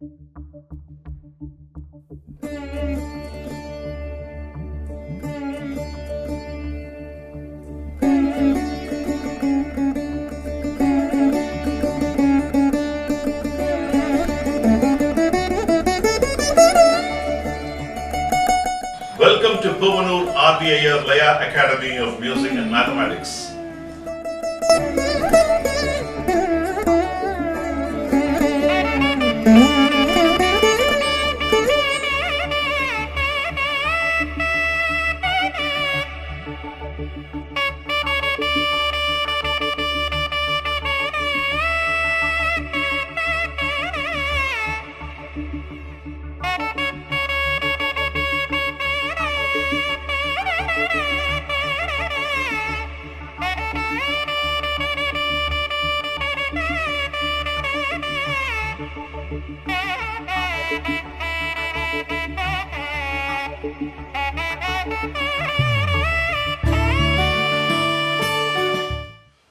Welcome to Puvanur RBIR Laya Academy of Music and Mathematics.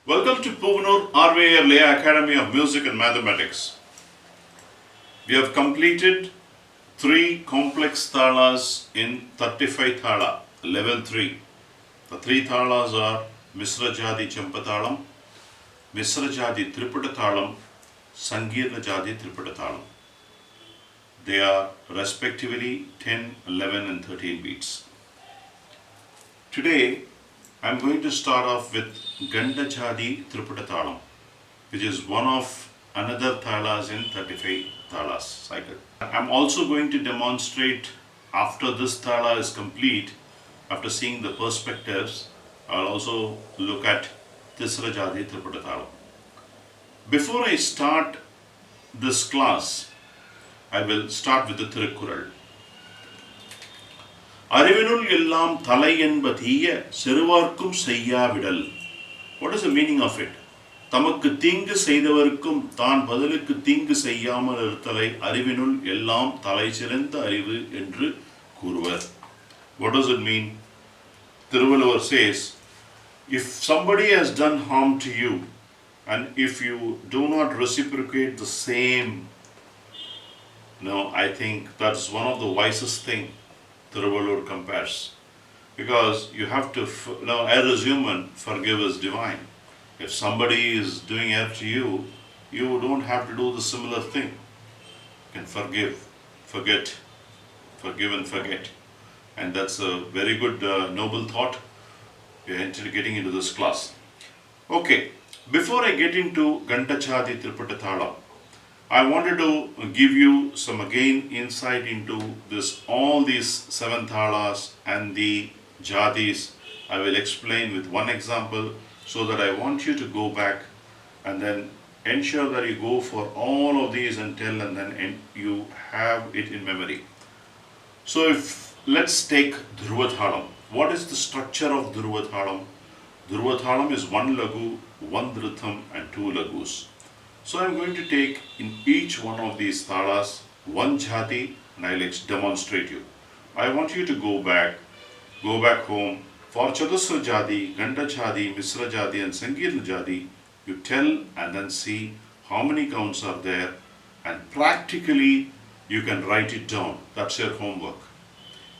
Welcome to Puvanur RBIR Laya Academy of Music and Mathematics. We have completed 3 complex thalas in 35 thala, level 3. The 3 thalas are Misra Jathi Champathalam, Misra Jathi Triputa Thalam, Sankirna Jathi Triputa Thalam. They are respectively 10, 11 and 13 beats. Today I am going to start off with Kanda Jathi Triputa Thalam, which is one of another thalas in 35 thalas cycle. I am also going to demonstrate, after this thala is complete, after seeing the perspectives, I will also look at Tisra Jathi Triputa Thalam. Before I start this class, I will start with the Tirukkural. Arivinul illam thalai என்ப தீய சிறுவார்க்கும் செய்யா விடல். What is the meaning of it? தமக்கு தீங்கு செய்தவர்க்கும் தான் பதிலுக்கு தீங்கு செய்யாமல் இருத்தலை அறிவினுள் எல்லாம் தலை சிறந்த அறிவு என்று கூறுவர். What does it mean? Thiruvalluvar says, if somebody has done harm to you and if you do not reciprocate the same, I think that's one of the wisest thing Thiruvalluvar compares, because you have to, as a human, forgive is divine. If somebody is doing it to you, you don't have to do the similar thing. You can forgive, forget, forgive and forget. And that's a very good noble thought. We are getting into this class. Okay, before I get into Kanda Jathi Triputa Thalam, I wanted to give you some again insight into all these 7 thalas and the jathis. I will explain with one example, so that I want you to go back and then ensure that you go for all of these and tell, and then you have it in memory. So let's take Dhruva Thalam. What is the structure of Dhruva Thalam? Dhruva Thalam is 1 lagu, 1 dritham and 2 lagus. So I am going to take in each one of these thalas 1 jathi and I will demonstrate you. I want you to go back home. For Chatusra Jathi, Kanda Jathi, Misra Jathi and Sankirna Jathi, you tell and then see how many counts are there, and practically you can write it down. That's your homework.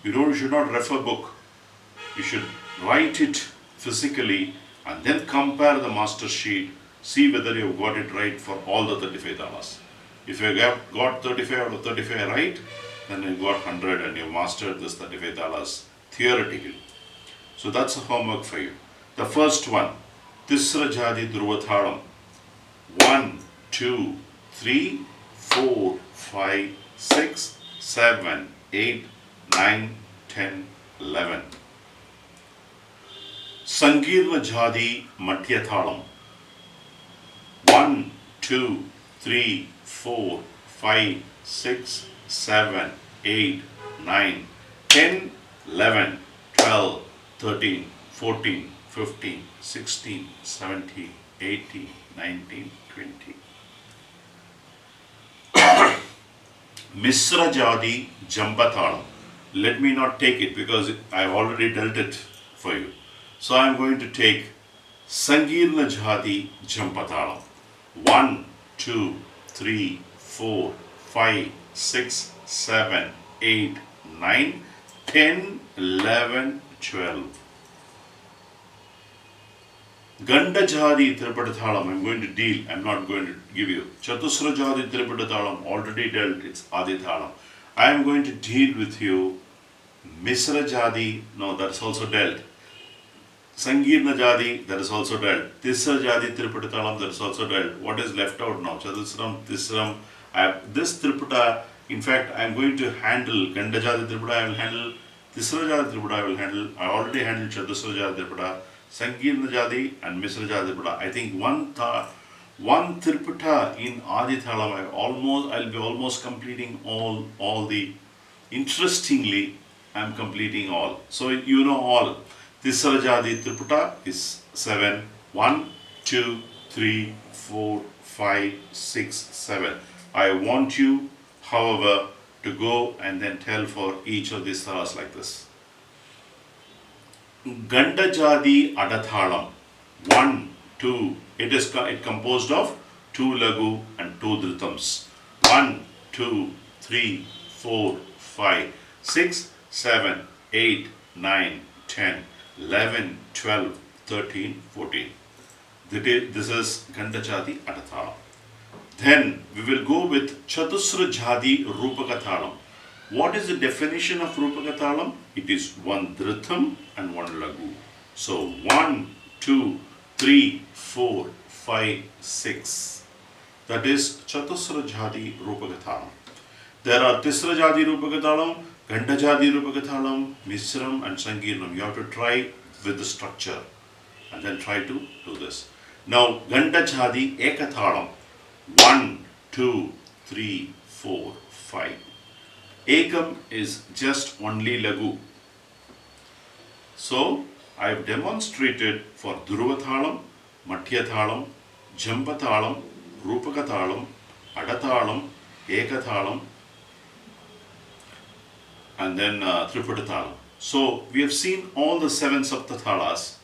You should not refer book. You should write it physically and then compare the master sheet. See whether you have got it right for all the 35 thalas. If you have got 35 out of 35 right, then you got 100 and you mastered this 35 thalas theoretically. So that's a homework for you. The first one, Tisra Jathi Dhruva Thalam. 1, 2, 3, 4, 5, 6, 7, 8, 9, 10, 11. Sankirna Jathi Madhya Thalam. 1, 2, 3, 4, 5, 6, 7, 8, 9, 10, 11, 12, 13, 14, 15, 16, 17, 18, 19, 20. Misra Jathi Jambathalam. Let me not take it because I have already dealt it for you. So I am going to take Sankirna Jathi Jambathalam. 1, 2, 3, 4, 5, 6, 7, 8, 9, 10, 11, 12. Ganda Jathi Triputa Thalam, I'm going to deal, I'm not going to give you. Chatusra Jathi Triputa Thalam, already dealt, it's Adi Thalam. I am going to deal with you Misra Jathi, no, that's also dealt. Sangirna Jathi, that is also dealt. Tisra Jathi Triputa Thalam, that is also dealt. What is left out now? Chatusram, Tisram. This Triputa, in fact, I am going to handle Ganda Jathi Triputa, I will handle Tisra Jathi Triputa, I will handle. I already handled Chatusra Jathi Triputa, Sangirna Jathi and Misra Jathi Triputa. I think one Triputa in Adi Thalam, I'll be almost completing all the. Interestingly, I am completing all. So you know all. Tisra Jathi Triputa is 7. 1, 2, 3, 4, 5, 6, 7. I want you, however, to go and then tell for each of these thalas like this. Ganda Jathi Adathalam. 1, 2. It composed of 2 lagu and 2 dritams. 1, 2, 3, 4, 5, 6, 7, 8, 9, 10, 11, 12, 13, 14. This is Ganda Jathi Adathalam. Then we will go with Chatusra Jathi Rupaka Thalam. What is the definition of Rupaka Thalam? It is 1 dritham and 1 lagu. So 1, 2, 3, 4, 5, 6. That is Chatusra Jathi Rupaka Thalam. There are Tisra Jathi Rupaka Thalam, Ganda Jathi Rupaka Thalam, Misram and Sangirnam. You have to try with the structure and then try to do this. Now Ganda Jathi Ekathalam. 1, 2, 3, 4, 5. Ekam is just only lagu. So I have demonstrated for Dhruva Thalam, Matya Thalam, Jamba Thalam, Rupaka Thalam, Adathalam, Ekathalam, and then Triputa Thalam. So we have seen all the 7 Sapta Thalas.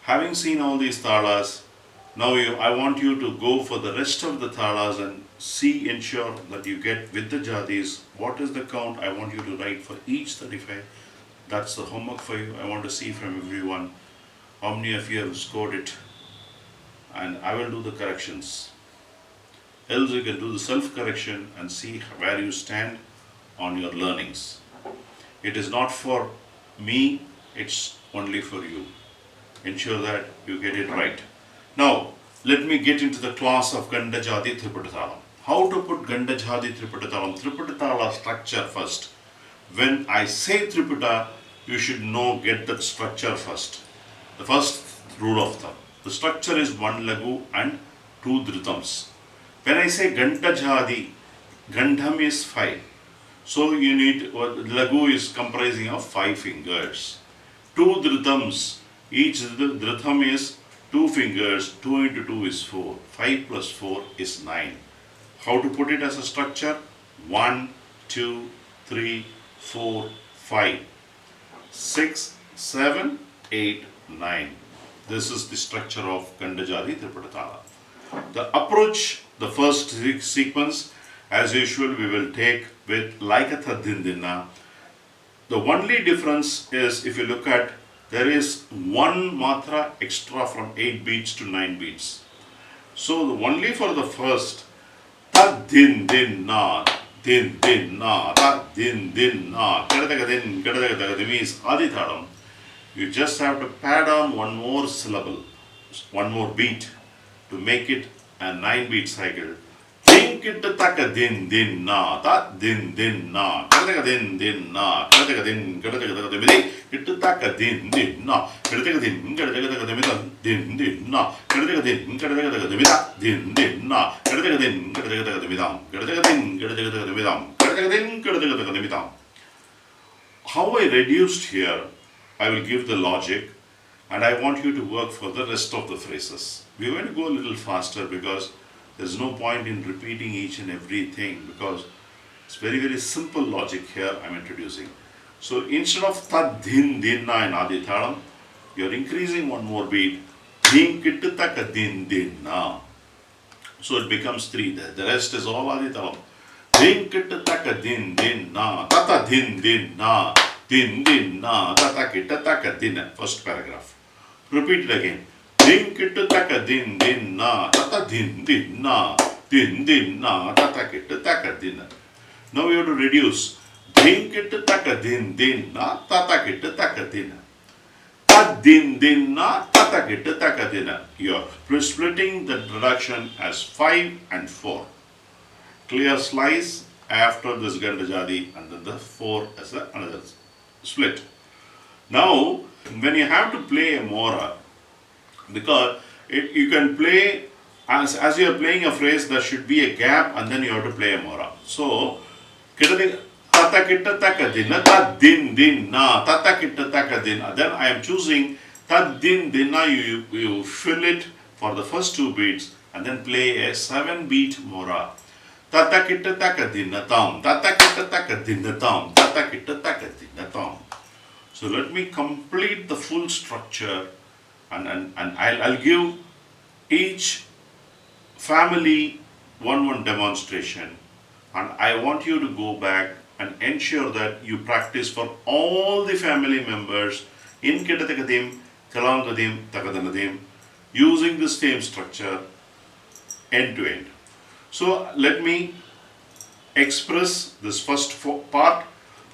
Having seen all these Thalas, now I want you to go for the rest of the Thalas and ensure that you get with the Jathis, what is the count I want you to write for each 35. That's the homework for you. I want to see from everyone how many of you have scored it. And I will do the corrections. Else you can do the self-correction and see where you stand on your learnings. It is not for me, it's only for you. Ensure that you get it right. Now, let me get into the class of Ganda Jathi Triputa Thalam. How to put Ganda Jathi Triputa Thalam? Triputa Thala structure first. When I say Triputa, you should get that structure first. The first rule of thumb. The structure is 1 lagu and 2 dritams. When I say Ganda Jathi, Gandham is 5. So you need, lagu is comprising of 5 fingers. 2 dritams, each dritham is 2 fingers, 2 into 2 is 4. 5 plus 4 is 9. How to put it as a structure? 1, 2, 3, 4, 5, 6, 7, 8, 9. This is the structure of Ganda Jathi Triputa Thala. The approach, the first sequence, as usual, we will take with Laikatha Dindina. The only difference is, if you look at, there is 1 matra extra from 8 beats to 9 beats. So only for the first, ta din din na, din din na, ta din din na, kadadaga din, kadadaga means Adi Thalam. You just have to pad on 1 more syllable, 1 more beat to make it a 9-beat cycle. Think it taka din din na, ta din din na, kadadaga din na, kadadaga din, kadadaga din, it taka din din na, kadadaga din, kadadaga din din na, kadadaga din, kadadaga din na, kadadaga din, kadadaga din, kadadaga din. How I reduced here, I will give the logic and I want you to work for the rest of the phrases. We are going to go a little faster because there is no point in repeating each and everything, because it's very, very simple logic here I am introducing. So instead of tad din din na in Adi Thalam, you are increasing 1 more beat. Din kittu taka din din na. So it becomes 3 there. The rest is all Adi Thalam. Din kitta taka din din na. Tata din din na. Din din na. Tata kitta taka din. First paragraph. Repeat it again. Din kitta taka din din na. Tata din din na. Din din na. Tata kitta taka din. Now we have to reduce. Din kitta taka din din na. Tata kitta taka din. Tat din din na. Tata kitta taka din. You are splitting the reduction as 5 and 4. Clear slice after this Kanda Jathi and then the 4 as another split. Now, when you have to play a mora, because you can play, as you are playing a phrase, there should be a gap and then you have to play a mora. So, tata kitta taka din, tat din din na, tata kitta taka din. Then I am choosing tat din din na, you fill it for the first 2 beats and then play a 7-beat mora. Tata kitta taka din na tam, tata kitta taka din na tam, tata kitta taka din na tam. So let me complete the full structure and I'll give each family one demonstration, and I want you to go back and ensure that you practice for all the family members in Kitatakadim, Kalangadim, Takadanadim, using the same structure end to end. So let me express this first part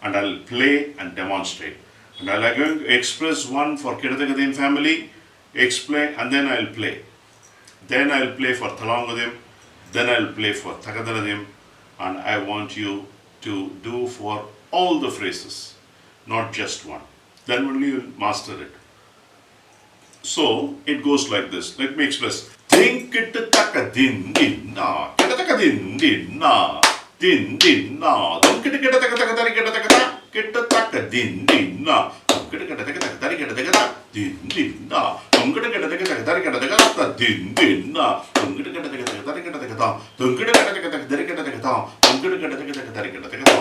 and I'll play and demonstrate. And I'll going to express one for Kitatakadim family, explain, and then I'll play. Then I'll play for Thalam, then I'll play for Takadanadim, and I want you to do for all the phrases, not just one. Then only you'll master it. So it goes like this. Let me express. Din kitta taka din din na, kitta taka din din na, din din na, dum kitta kitta taka taka tari kitta taka ta, kitta taka din din na, dum kitta kitta taka taka tari kitta taka ta, din din na, dum kitta kitta taka taka tari kitta taka ta, din din na, dum kitta kitta taka taka tari kitta taka ta, dum kitta kitta taka taka tari kitta taka ta, dum kitta kitta taka taka tari kitta taka ta.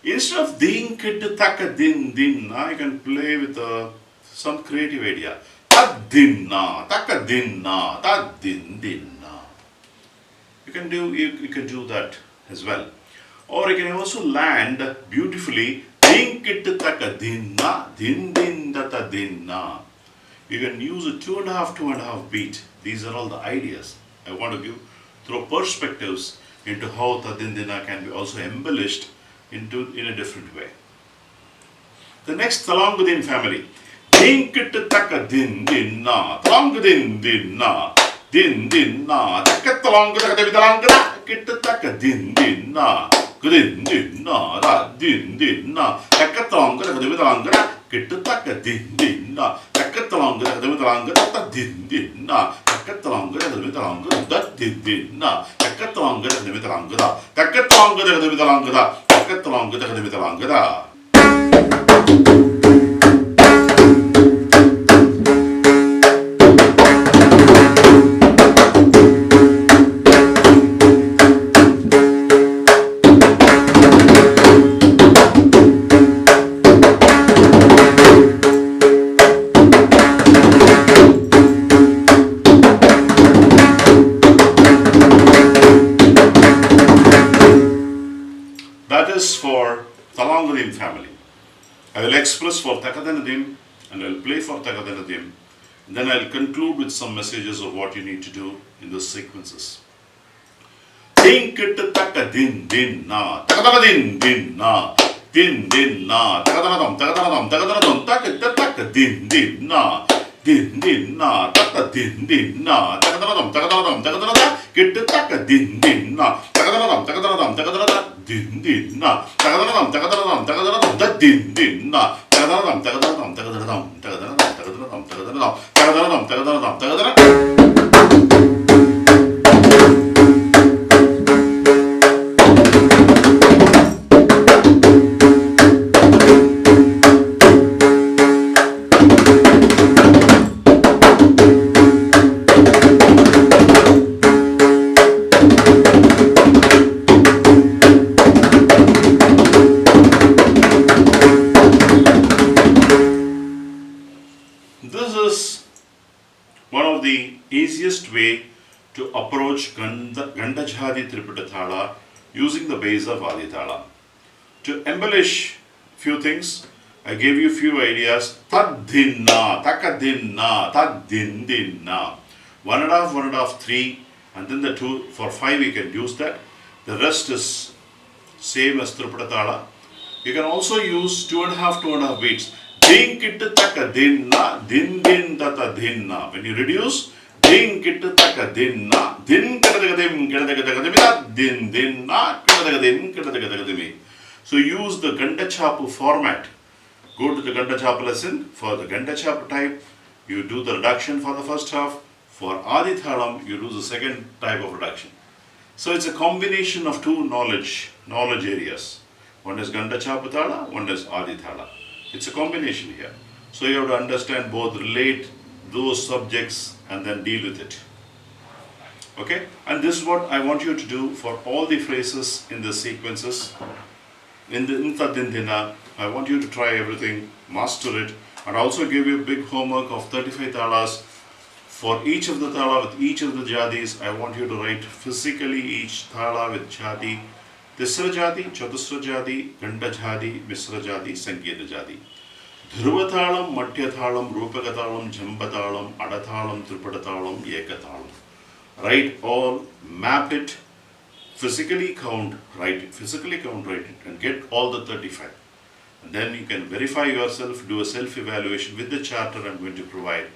Instead of din kitta taka din din na, you can play with some creative idea. Tad din na, taka din na, tad din din na. You can do that as well. Or you can also land beautifully. Din kitta taka din na, din din data din na. You can use a 2.5 beat. These are all the ideas I want to give, throw perspectives into how Tadindina can be also embellished in a different way. The next Thalam family. Din kitta taka din din na, Thalam din din na, din din na, taka Thalam kitta taka din din na, din din na, da din din na, taka Thalam kitta taka din din na, taka Thalam ta din din na, taka Thalam da din din na, taka Thalam da, taka Thalam da, taka Thalam da. That is for Thalam family. I will express for Takadanadim and I will play for Takadanadim. Then I will conclude with some messages of what you need to do in the sequences. Din kitta taka din din na, takadana din na, din din na, takadana dam, taka taka din din na, taka din na, takadana dam, kitta taka din na, takadana dam, din din na tagadanam tagadanam tagadanam da din din na tagadanam tagadanam tagadanam tagadanam tagadanam tagadanam tagadanam tagadanam tagadanam. This is one of the easiest way to approach Kanda Jathi Triputa Thala using the base of Adi Thala. To embellish few things, I gave you few ideas. Tad dinna, takadinna, tad din dinna. 1.5, 1.5, 3, and then the 2 for 5 you can use that. The rest is same as Triputa Thala. You can also use 2.5, 2.5 beats. Ding kittu taka dinna, din din tata dinna. When you reduce, ding kittu taka dinna, din kadagadim kadagadim, din dinna kadagadim kadagadim. So use the Kanda Chapu format. Go to the Kanda Chapu lesson. For the Kanda Chapu type, you do the reduction for the first half. For Adi Thalam, you do the second type of reduction. So it's a combination of two knowledge areas. One is Kanda Chapu Thala, one is Adi Thala. It's a combination here. So you have to understand both, relate those subjects and then deal with it. Okay? And this is what I want you to do for all the phrases in the sequences. In the Intadindina, I want you to try everything, master it, and also give you a big homework of 35 thalas. For each of the thala with each of the jadis, I want you to write physically each thala with jadi. Tisra Jati, Chatusra Jati, Kanda Jati, Misra Jati, Sanketa Jati. Dhruvathalam, Madhyathalam, Rupakathalam, Jambatalam, Adathalam, Tripathalam, Ekathalam. Write all, map it, physically count, write it, and get all the 35. And then you can verify yourself, do a self-evaluation with the charter I'm going to provide.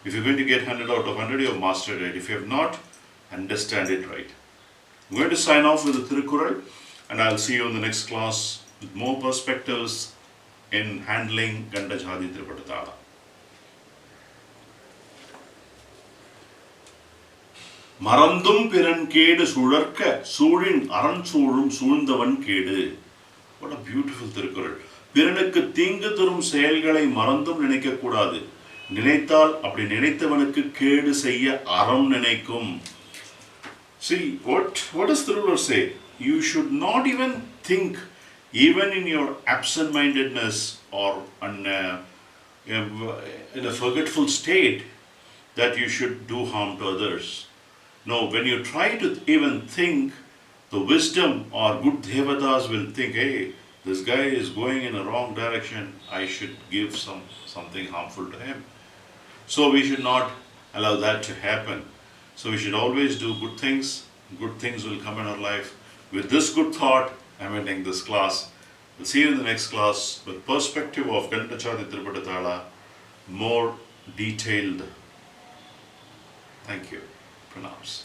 If you're going to get 100 out of 100, you have mastered it. If you have not, understand it right. I'm going to sign off with the Thirukural, and I'll see you in the next class with more perspectives in handling Kanda Jathi Triputa Thala. Marandum piran kedu sudarka, sudin aran sudum sundavan kedu. What a beautiful Thirukural. Piranukku thingu tharum செயல்களை மறந்தும் நினைக்க கூடாது. நினைத்தால் அப்படி நினைத்தவனுக்கு கேடு செய்ய அறம் நினைக்கும். See, what does the ruler say? You should not even think, even in your absent-mindedness or in a forgetful state, that you should do harm to others. No, when you try to even think, the wisdom or good devatas will think, hey, this guy is going in a wrong direction, I should give something harmful to him. So we should not allow that to happen. So we should always do good things will come in our life. With this good thought, I'm ending this class. We'll see you in the next class with perspective of Kanda Jathi Triputa Thala, more detailed. Thank you. Pranams.